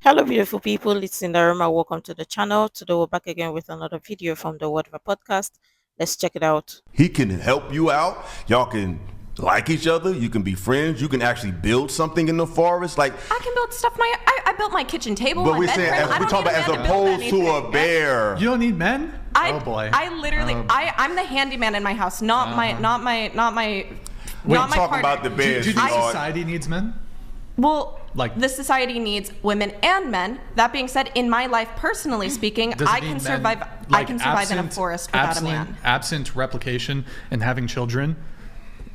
Hello, beautiful people. It's Sinderfam. Welcome to the channel. Today, we're back again with another video from the Word of a Podcast. Let's check it out. He can help you out. Y'all can like each other. You can be friends. You can actually build something in the forest. Like I can build stuff. I built my kitchen table. but my we're bed saying, frame. we're talking about as opposed to a bear. You don't need men? Oh boy. I literally, I'm the handyman in my house, not my We're partner. talking about the bears. Do you think sweetheart. society needs men? Well, Like- the society needs women and men. That being said, in my life, personally speaking, Does it I need can men? survive. I Like, can survive in a forest without a man. Absent replication and having children,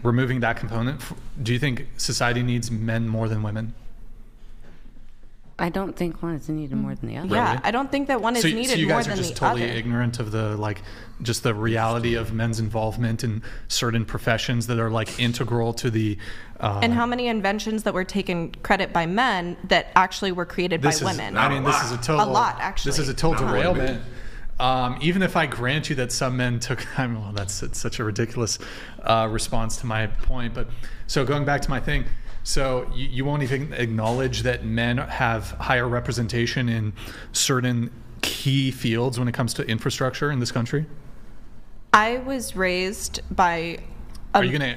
removing that component, do you think society needs men more than women? I don't think one is needed more than the other. Yeah, I don't think that one is So needed you more guys are than just the totally other. ignorant of just the reality of men's involvement in certain professions that are like integral to the And how many inventions that were taken credit by men that actually were created by women? I mean, this is a total. A lot, actually. This is a total Not derailment. Even if I grant you that some men took, well, it's such a ridiculous response to my point. But so going back to my thing, so you won't even acknowledge that men have higher representation in certain key fields when it comes to infrastructure in this country? I was raised by. Are you gonna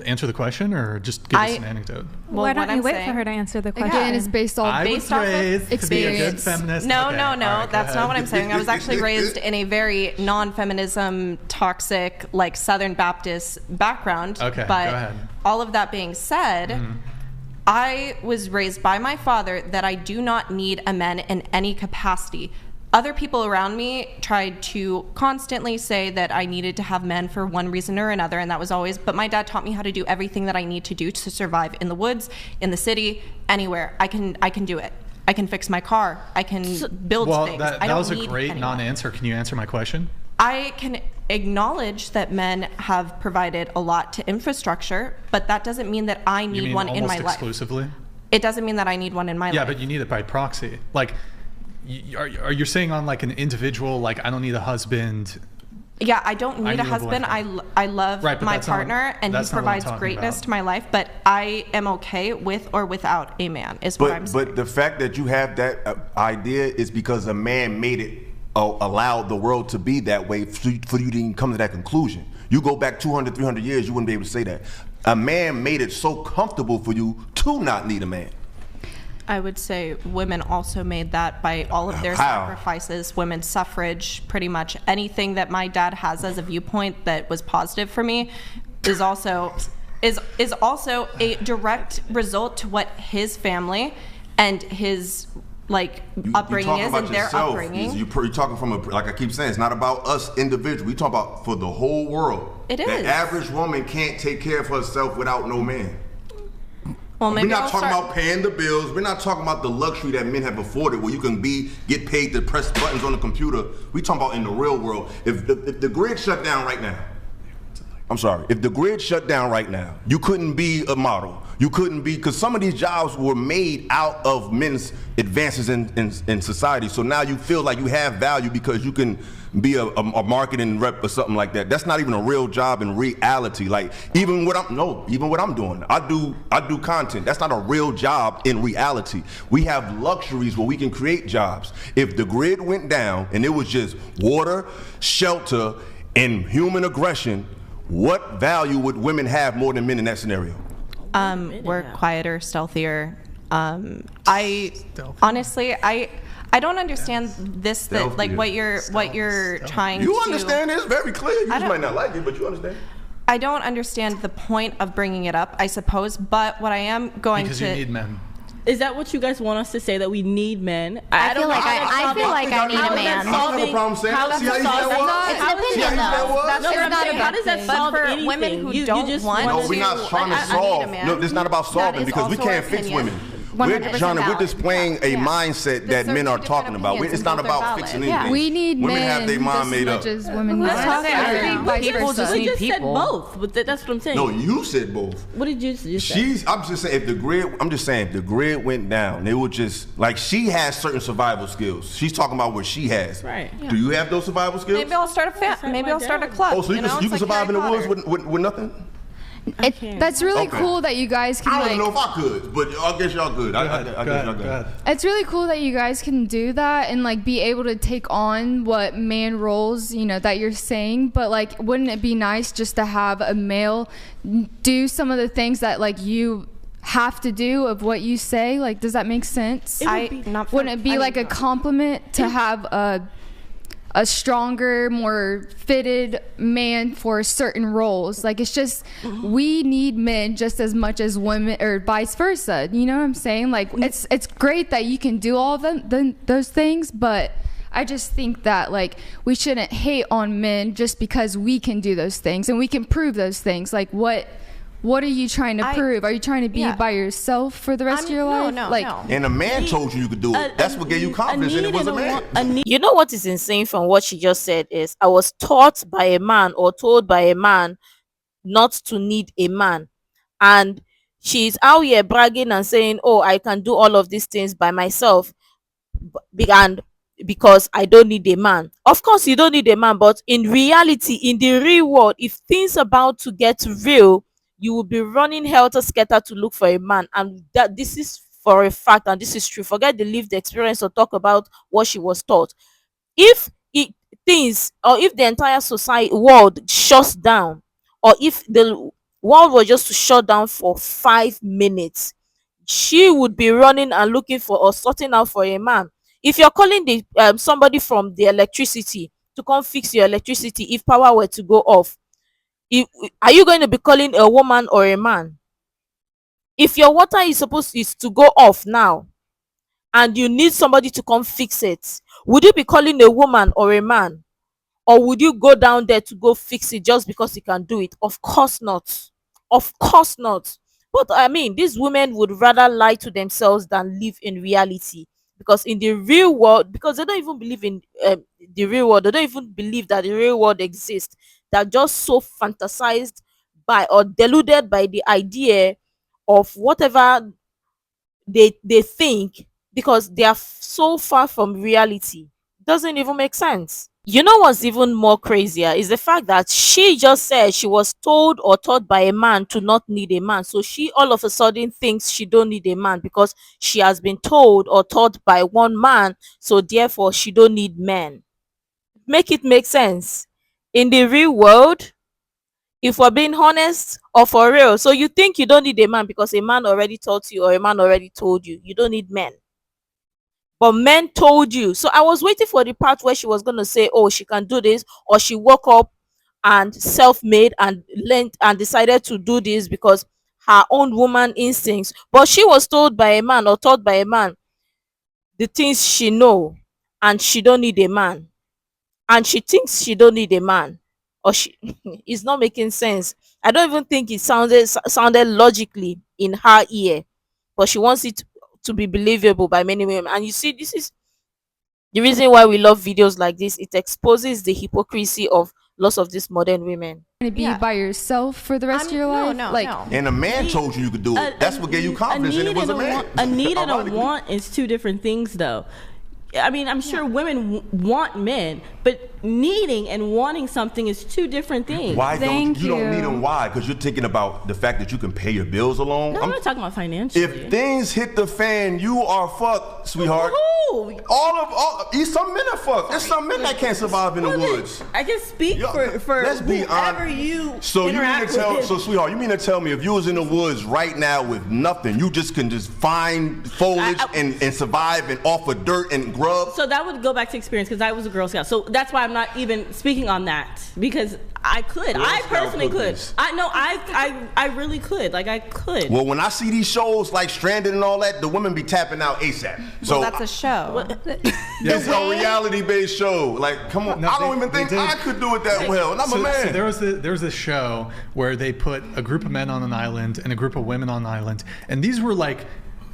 answer the question or just give us an anecdote? Well, Why what don't you I'm wait saying- for her to answer the question? Again, it's based on I was based off of raised to be a good experience. feminist. No, Okay, no, all no. right, go That's not what ahead. I'm saying. I was actually raised in a very non-feminism, toxic, like Southern Baptist background. Okay, but go ahead. all of that being said, I was raised by my father that I do not need a man in any capacity. Other people around me tried to constantly say that I needed to have men for one reason or another, and that was always, but my dad taught me how to do everything that I need to do to survive in the woods, in the city, anywhere. I can do it. I can fix my car. I can build Well, things. that I don't was a need great anyone. non-answer. Can you answer my question? I can acknowledge that men have provided a lot to infrastructure, but that doesn't mean that I You need mean one in my almost life. exclusively? It doesn't mean that I need one in my Yeah, life. but you need it by proxy. Like, are you saying on like an individual, like I don't need a husband? Yeah, I don't need need a a husband. I love Right, but my that's not what- partner, and he that's not what I'm provides talking greatness about. to my life. But I am okay with or without a man. Is what I'm saying. But the fact that you have that idea is because a man made it, allowed the world to be that way for you to even come to that conclusion. You go back 200, 300 years, you wouldn't be able to say that. A man made it so comfortable for you to not need a man. I would say women also made that by all of their How? sacrifices. Women's suffrage, pretty much anything that my dad has as a viewpoint that was positive for me, is also a direct result to what his family and his upbringing is, and their upbringing. You're talking from like I keep saying, it's not about us individually. We talk about for the whole world. It The is. average woman can't take care of herself without no man. Well, We're maybe not I'll talking start- about paying the bills. We're not talking about the luxury that men have afforded where you can get paid to press buttons on the computer. We talking about in the real world. If the grid shut down right now, I'm sorry, if the grid shut down right now, you couldn't be a model. You couldn't be, because some of these jobs were made out of men's advances in society. So now you feel like you have value because you can be a marketing rep or something like that. That's not even a real job in reality. Like even what I'm doing, I do content. That's not a real job in reality. We have luxuries where we can create jobs. If the grid went down and it was just water, shelter, and human aggression, what value would women have more than men in that scenario? We're quieter, stealthier. Honestly, I don't understand this. That like what you're trying to. You understand this very clear. You just don't- might not like it, but you understand. I don't understand the point of bringing it up, I suppose. But what I am going Because to. you need men. Is that what you guys want us to say, that we need men? I don't feel like know how that's I feel solving- like I need how a is man. that I don't have a solving- problem saying how that. is See how that easy that solving- was? It's how an is that opinion, that though. was? That's No, what it's I'm not saying. about How does that this. solve But for anything? women who You don't just want No, to- we're not trying to I need a solve. man. No, it's not about That solving is because we also can't our fix opinion. women. 100% We're valid. displaying a Yeah. mindset that Those are men are two talking different about. opinions, It's and not both are about valid. fixing Yeah. anything. We need women men have their mind just made as up. much as women need Let's us. talk I about think it. vice People versa. just We need just said people. both, but that's what I'm saying. No, you said both. What did you just say? I'm just saying, if the grid went down, it would just, like, she has certain survival skills. She's talking about what she has. Right. Do you have those survival skills? Maybe I'll start a That's maybe my I'll start a dad. club. Oh, so you know? can It's like survive in Harry the woods Potter. with nothing? That's really Okay. cool that you guys can I don't like. even know if I could, but I guess y'all good. I guess y'all good. It's really cool that you guys can do that and like be able to take on what man roles, you know, that you're saying. But like, wouldn't it be nice just to have a male do some of the things that like you have to do of what you say? Like, does that make sense? Wouldn't it be like a compliment to have a stronger, more fitted man for certain roles? Like, it's just we need men just as much as women, or vice versa. You know what I'm saying? Like, it's great that you can do all of those things, but I just think that like we shouldn't hate on men just because we can do those things and we can prove those things. Like, what are you trying to prove? Are you trying to be by yourself for the rest of your life? No. And a man told you could do it. That's what gave you confidence, and it was a man. You know what is insane from what she just said is, I was taught by a man or told by a man not to need a man. And she's out here bragging and saying, oh, I can do all of these things by myself. And because I don't need a man. Of course, you don't need a man, but in reality, in the real world, if things are about to get real, you will be running helter-skelter to look for a man. And that this is for a fact, and this is true. Forget the lived experience or talk about what she was taught. If things, or if the entire world shuts down, or if the world was just to shut down for 5 minutes, she would be running and looking for or sorting out for a man. If you're calling the somebody from the electricity to come fix your electricity, if power were to go off, are you going to be calling a woman or a man? If your water is to go off now and you need somebody to come fix it, would you be calling a woman or a man? Or would you go down there to go fix it just because you can do it? Of course not. Of course not. But I mean, these women would rather lie to themselves than live in reality. Because in the real world, because they don't even believe in the real world, they don't even believe that the real world exists. They're just so fantasized by or deluded by the idea of whatever they think, because they are so far from reality. Doesn't even make sense. You know what's even more crazier is the fact that she just said she was told or taught by a man to not need a man. So she all of a sudden thinks she don't need a man because she has been told or taught by one man, so therefore she don't need men. Make it make sense. In the real world, if we're being honest or for real, so you think you don't need a man because a man already taught you or a man already told you you don't need men. But men told you. So I was waiting for the part where she was going to say, oh, she can do this, or she woke up and self-made and learned and decided to do this because her own woman instincts. But she was told by a man or taught by a man the things she know, and she don't need a man. And she thinks she don't need a man. Or she it's not making sense. I don't even think it sounded logically in her ear. But she wants it to be believable by many women. And you see, this is the reason why we love videos like this. It exposes the hypocrisy of lots of these modern women. To be by yourself for the rest of your life? No. And a man told you could do it. That's what gave you confidence, and it was a man. A need and a want is two different things, though. I mean, I'm sure women want men, but needing and wanting something is two different things. Why don't you don't need them? Why? Because you're thinking about the fact that you can pay your bills alone. No, I'm not talking about financially. If things hit the fan, you are fucked, sweetheart. Who? Some men are fucked. There's some men that can't survive in the woods. I can speak for let's be whoever honest. you So you mean interact to tell? with. So sweetheart, you mean to tell me if you was in the woods right now with nothing, you just can just find foliage and survive and offer dirt and grub? So that would go back to experience, because I was a Girl Scout. So that's why I'm not even speaking on that, because I could. I personally could. I really could. Like, I could. Well, when I see these shows like Stranded and all that, the women be tapping out ASAP. So Well, that's a show. it's a reality-based show. Like, come on, I don't even think I could do it that well, and I'm a man. So there was this show where they put a group of men on an island and a group of women on an island, and these were like,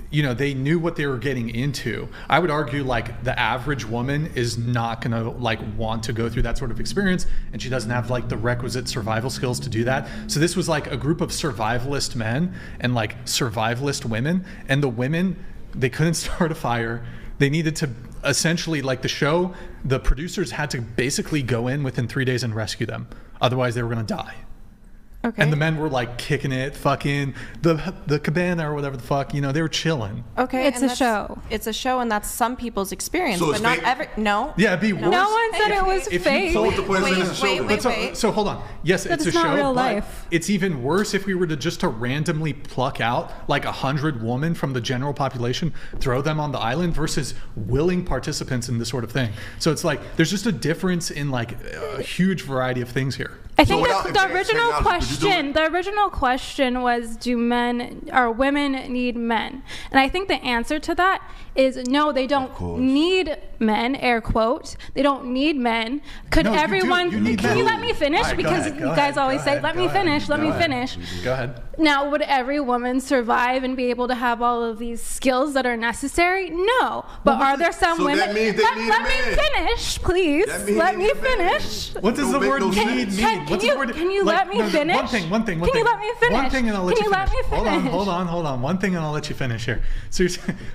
you know, they knew what they were getting into. I would argue like the average woman is not gonna like want to go through that sort of experience, and she doesn't have like the requisite survival skills to do that. So this was like a group of survivalist men and like survivalist women, and the women, they couldn't start a fire. They needed to essentially, like the producers had to basically go in within 3 days and rescue them. Otherwise they were gonna die. Okay. And the men were like kicking it, fucking the cabana or whatever the fuck, you know, they were chilling. Okay, It's and a show. It's a show, and that's some people's experience, So but it's not fake? every. No. Yeah, it'd be worse. No one said it was If you fake. So what's the point of sending the show? wait. So hold on. Yes, it's a That's not show, real but life. it's even worse if we were to randomly pluck out like 100 women from the general population, throw them on the island versus willing participants in this sort of thing. So it's like there's just a difference in like a huge variety of things here. I So think without the advanced original technology, could you do question. it? The original question was, do men or women need men? And I think the answer to that is no. They don't course. need men. Air quote. They don't need men. Could No, you do. everyone? You need Can men. you let me finish? All right, go Because ahead, you go guys ahead, always go say, ahead, "Let go me ahead, finish. Let go me ahead. finish." Go ahead. Now, would every woman survive and be able to have all of these skills that are necessary? No. But are there some So women? that means they need let a me man. finish, please. That means Let they me need a man. finish. What does the Don't make word no need sense. mean? Can What's you- the word? can you let me One finish? thing. Can you let me finish? One thing, and I'll let Can you you let finish. me finish? Hold on. One thing, and I'll let you finish here. So,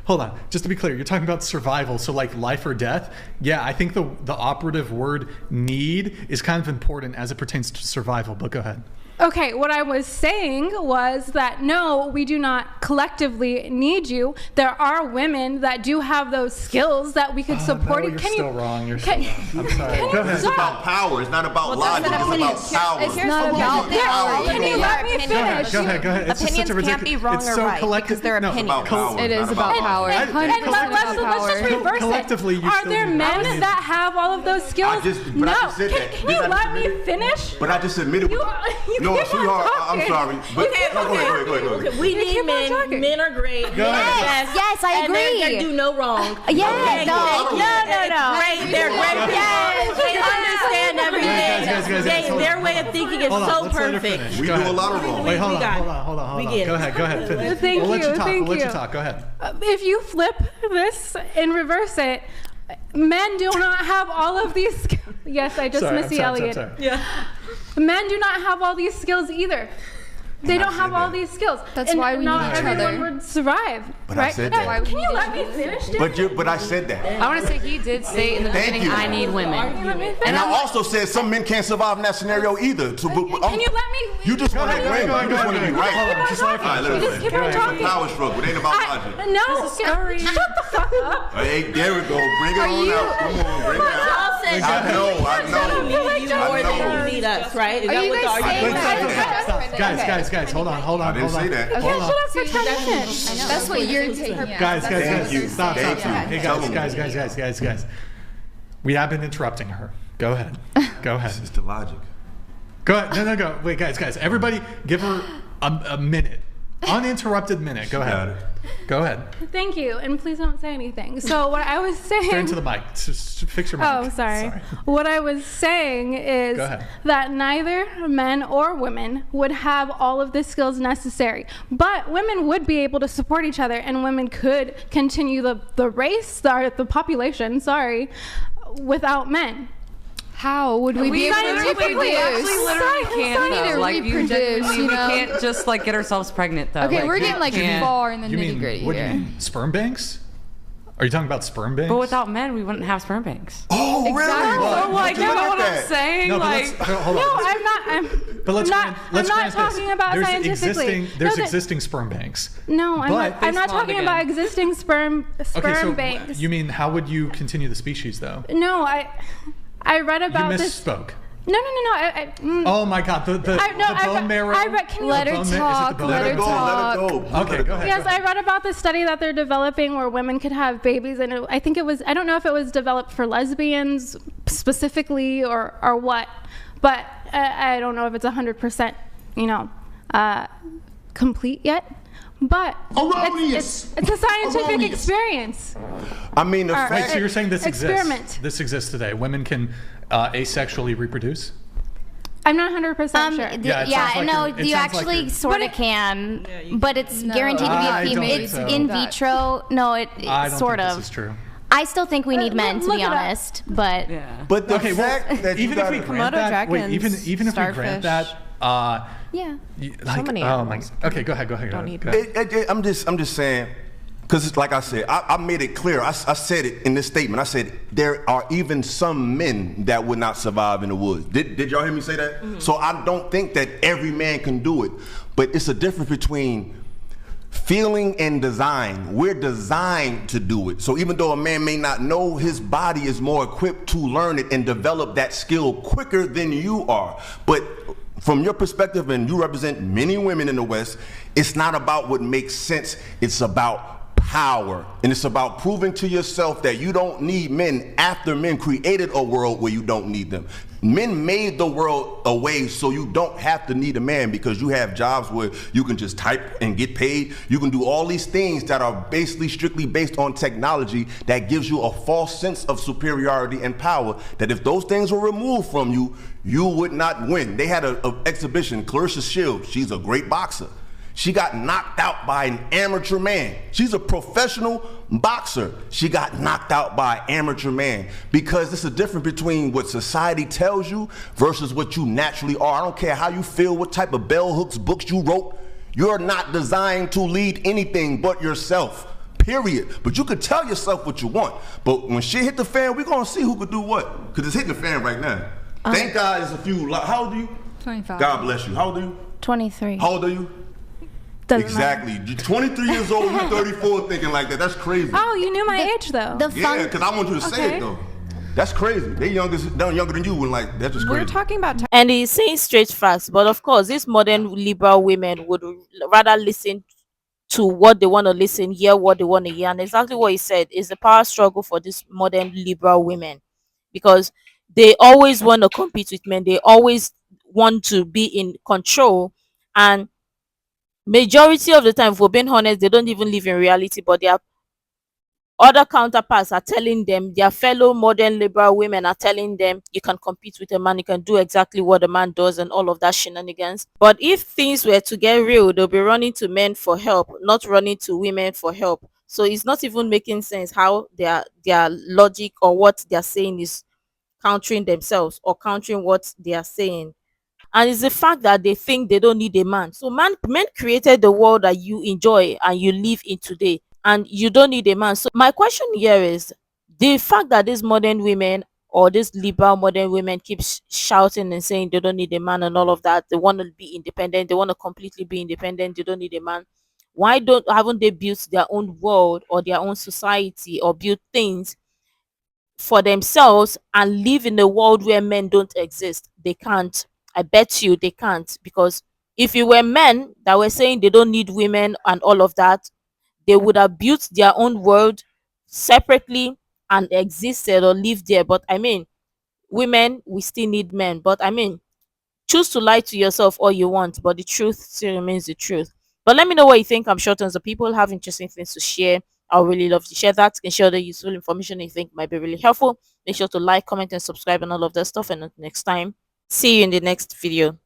hold on. Just to be clear, you're talking about survival. So, like life or death. Yeah, I think the operative word "need" is kind of important as it pertains to survival. But go ahead. Okay, what I was saying was that no, we do not collectively need you. There are women that do have those skills that we could support. No, you're Can still you, wrong. You're can, still wrong. I'm sorry. can Go you ahead. It's about power. It's not about logic. that's It's an about opinion. power. Here's not the about thing. power. Can you let me Opinions- finish? Go ahead. It's just such a Opinions can't ridiculous. be wrong it's or so right collective. because they're no, opinions. Power. It It's is not about about power. And 100% let's about just power. reverse Collectively, it. you Are still there need men men. that have all of those skills? but I No. just said that. Can Didn't you I let just me admit it? finish? But I just admitted. You No, keep on sweetheart, I'm talking. sorry. But no, go ahead. We You need keep on men. talking. Men are great. Go ahead. Yes, I And they agree. do no wrong. Yes, No. no. Great. They're great. Yes. They understand everything. Guys, hold Their on. way of thinking is Hold on, so let's let her perfect. finish. We Go do ahead. a lot of wrong. Wait, hold We got it. on. We Go get it. ahead. Finish. Thank We'll let you, you talk. thank We'll let you you. talk. Go ahead. If you flip this and reverse it, men do not have all of these skills. Yes, I just Sorry, Missy I'm sorry. Elliott. Yeah. Men do not have all these skills either. They don't have all these skills. That's and why we not need each everyone other. would survive. But I right? said No, that. Can you let me finish? But I said that. I want to say he did say in the Thank beginning, you. I need women. Let me And finish. I also said some men can't survive in that scenario either. So, Can you let me? You just want to Go ahead, win. go ahead, You just go want to be ahead. right. Hold on, just let her All right, let You her just keep finish. on It's a talking. power struggle. It ain't about logic. No. Shut the fuck up. Hey, there we go. Bring it on out. Come on, bring it out. Y'all said I know. we need you more than you need us, right? Is Are that you what the guys saying argument is? Guys, hold on. I didn't say that. Hold on. Shut up for 10 minutes. That's what you're taking as. Guys, Thank you. stop. Thank you. Hey, Tell them. guys. We have been interrupting her. Go ahead. It's the logic. Go ahead. No, go. Wait, guys. Everybody give her a minute. Uninterrupted minute. Go Got ahead. it. Go ahead. Thank you, and please don't say anything. So what I was saying. Straight into the mic. Just fix your mic. Oh, sorry. What I was saying is Go ahead. that neither men or women would have all of the skills necessary, but women would be able to support each other, and women could continue the race, the population, without men. How would we be able to We reproduce? actually literally can't. We need though. to Like, you reproduce, genuinely- you we know? can't just like get ourselves pregnant though. Okay, we're we getting like can't. far in the You mean, nitty gritty what do you here. mean? Sperm banks? Are you talking about sperm banks? But without men, we wouldn't have sperm banks. Oh, really? Exactly. Well, So like, you look know at what I'm that. saying? No, but Like, let's, hold on. No, let's- I'm not. But let's I'm grant, not, let's I'm grant not talking this. about There's scientifically. There's No, existing sperm banks. No, I'm But- not. I'm not Face talking log about again. existing sperm Okay, so banks. you mean how would you continue the species though? No, I read You about this. misspoke. No. Oh my God, the bone marrow. Can you Let her bone marrow- is it the talk, bone let Let her it marrow? go. talk. Let it go. Okay, go ahead. Yes, I read about the study that they're developing where women could have babies, and I think it was, I don't know if it was developed for lesbians specifically or what, but I don't know if it's 100%, complete yet. But it's a scientific experience. I mean, the All Wait, fact. so you're saying this Experiment. exists? This exists today. Women can asexually reproduce? I'm not 100% sure. Yeah, it sounds like no, it you sounds like actually you're- sort of can, but it's guaranteed to be I a don't female. think It's so. in vitro. No, I don't sort think of. this is true. I still think we need men, to look be it up. honest. But yeah. But the Okay, well, fact that you even if we gotta- grant Komodo that, wait, dragons, even if we grant that, yeah, like, many oh my, animals okay, go ahead. don't need Go ahead. I'm just saying. Because like I said, I made it clear. I said it in this statement. I said there are even some men that would not survive in the woods. Did y'all hear me say that? So I don't think that every man can do it. But it's a difference between feeling and design. We're designed to do it. So even though a man may not know, his body is more equipped to learn it and develop that skill quicker than you are. But from your perspective, and you represent many women in the West, it's not about what makes sense. It's about power, and it's about proving to yourself that you don't need men after men created a world where you don't need them. Men made the world a way so you don't have to need a man, because you have jobs where you can just type and get paid. You can do all these things that are basically strictly based on technology that gives you a false sense of superiority and power, that if those things were removed from you, you would not win. They had an exhibition, Clarissa Shields, she's a great boxer. She got knocked out by an amateur man. She's a professional boxer. She got knocked out by an amateur man, because it's a difference between what society tells you versus what you naturally are. I don't care how you feel, what type of bell hooks books you wrote. You're not designed to lead anything but yourself, period. But you could tell yourself what you want. But when shit hit the fan, we're gonna see who could do what. Because it's hitting the fan right now. Thank God it's a few, how old are you? 25. God bless you. How old are you? 23. How old are you? Doesn't Exactly. matter. You're 23 years old, you're 34 thinking like that. That's crazy. Oh, you knew my age though. Yeah, because I want you to say Okay. it though. That's crazy. They're younger than you, and like, that's just We're crazy. talking about And he's saying straight facts. But of course, these modern liberal women would rather listen to what they want to listen, hear what they want to hear. And exactly what he said is the power struggle for these modern liberal women, because they always want to compete with men. They always want to be in control. And majority of the time, if we're being honest, they don't even live in reality, but their other counterparts are telling them, their fellow modern liberal women are telling them, you can compete with a man, you can do exactly what a man does, and all of that shenanigans. But if things were to get real, they'll be running to men for help, not running to women for help. So it's not even making sense how their logic or what they're saying is countering themselves or countering what they are saying. And it's the fact that they think they don't need a man. So men created the world that you enjoy and you live in today, and you don't need a man. So my question here is, the fact that these modern women or these liberal modern women keep shouting and saying they don't need a man and all of that, they want to be independent, they want to completely be independent, they don't need a man. Why haven't they built their own world or their own society, or built things for themselves and live in a world where men don't exist? They can't. I bet you they can't, because if it were men that were saying they don't need women and all of that, they would have built their own world separately and existed or lived there. But I mean, women, we still need men. But I mean, choose to lie to yourself all you want, but the truth still remains the truth. But let me know what you think. I'm sure tons of people have interesting things to share. I would really love to share that. You can share the useful information you think might be really helpful. Make sure to like, comment, and subscribe and all of that stuff. And until next time, see you in the next video.